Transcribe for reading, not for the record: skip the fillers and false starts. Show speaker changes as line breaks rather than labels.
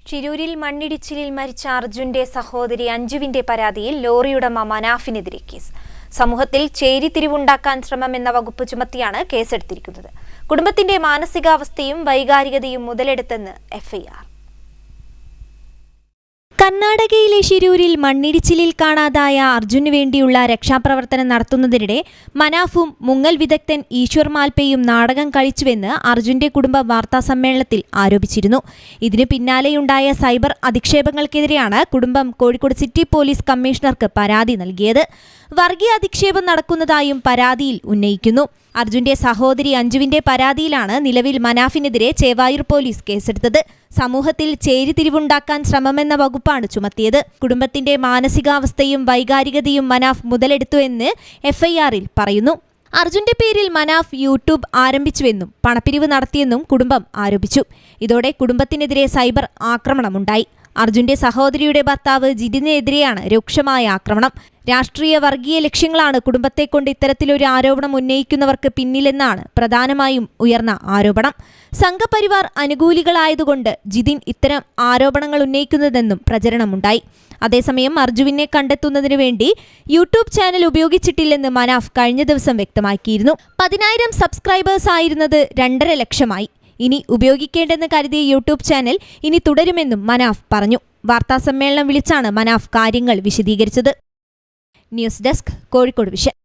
ചിരൂരിൽ മണ്ണിടിച്ചിലിൽ മരിച്ച അർജുന്റെ സഹോദരി അഞ്ജുവിന്റെ പരാതിയിൽ ലോറിയുടമ മനാഫിനെതിരെ കേസ്. സമൂഹത്തിൽ ചേരിതിരിവുണ്ടാക്കാൻ ശ്രമമെന്ന വകുപ്പ് ചുമത്തിയാണ് കേസെടുത്തിരിക്കുന്നത്. കുടുംബത്തിന്റെ മാനസികാവസ്ഥയും വൈകാരികതയും മുതലെടുത്തെന്ന് എഫ്ഐആർ. കർണാടകയിലെ ശിരൂരിൽ മണ്ണിടിച്ചിലിൽ കാണാതായ അർജുനു വേണ്ടിയുള്ള രക്ഷാപ്രവർത്തനം നടത്തുന്നതിനിടെ മനാഫും മുങ്ങൽ വിദഗ്ധൻ ഈശ്വർ മാൽപേയും നാടകം കളിച്ചുവെന്ന് അർജുന്റെ കുടുംബം വാർത്താസമ്മേളനത്തിൽ ആരോപിച്ചിരുന്നു. ഇതിനു പിന്നാലെയുണ്ടായ സൈബർ അധിക്ഷേപങ്ങൾക്കെതിരെയാണ് കുടുംബം കോഴിക്കോട് സിറ്റി പോലീസ് കമ്മീഷണർക്ക് പരാതി നൽകിയത്. വർഗീയ അധിക്ഷേപം നടക്കുന്നതായും പരാതിയിൽ ഉന്നയിക്കുന്നു. അർജുന്റെ സഹോദരി അഞ്ജുവിന്റെ പരാതിയിലാണ് നിലവിൽ മനാഫിനെതിരെ ചേവായൂർ പോലീസ് കേസെടുത്തത്. സമൂഹത്തിൽ ചേരിതിരിവുണ്ടാക്കാൻ ശ്രമമെന്ന വകുപ്പാണ് ചുമത്തിയത്. കുടുംബത്തിന്റെ മാനസികാവസ്ഥയും വൈകാരികതയും മനാഫ് മുതലെടുത്തു എന്ന് എഫ്ഐആറിൽ പറയുന്നു. അർജുന്റെ പേരിൽ മനാഫ് യൂട്യൂബ് ആരംഭിച്ചുവെന്നും പണപ്പിരിവ് നടത്തിയെന്നും കുടുംബം ആരോപിച്ചു. ഇതോടെ കുടുംബത്തിനെതിരെ സൈബർ ആക്രമണമുണ്ടായി. അർജുന്റെ സഹോദരിയുടെ ഭർത്താവ് ജിതിനെതിരെയാണ് രൂക്ഷമായ ആക്രമണം. രാഷ്ട്രീയ വർഗീയ ലക്ഷ്യങ്ങളാണ് കുടുംബത്തെക്കൊണ്ട് ഇത്തരത്തിലൊരു ആരോപണം ഉന്നയിക്കുന്നവർക്ക് പിന്നിലെന്നാണ് പ്രധാനമായും ഉയർന്ന ആരോപണം. സംഘപരിവാർ അനുകൂലികളായതുകൊണ്ട് ജിതിൻ ഇത്തരം ആരോപണങ്ങൾ ഉന്നയിക്കുന്നതെന്നും പ്രചരണമുണ്ടായി. അതേസമയം അർജുവിനെ കണ്ടെത്തുന്നതിനു വേണ്ടി യൂട്യൂബ് ചാനൽ ഉപയോഗിച്ചിട്ടില്ലെന്ന് മനാഫ് കഴിഞ്ഞ ദിവസം വ്യക്തമാക്കിയിരുന്നു. 10,000 സബ്സ്ക്രൈബേഴ്സ് ആയിരുന്നത് 2.5 ലക്ഷമായി. ഇനി ഉപയോഗിക്കേണ്ടെന്ന് കരുതിയ യൂട്യൂബ് ചാനൽ ഇനി തുടരുമെന്നും മനാഫ് പറഞ്ഞു. വാർത്താസമ്മേളനം വിളിച്ചാണ് മനാഫ് കാര്യങ്ങൾ വിശദീകരിച്ചത്. News desk, Kozhikode vision.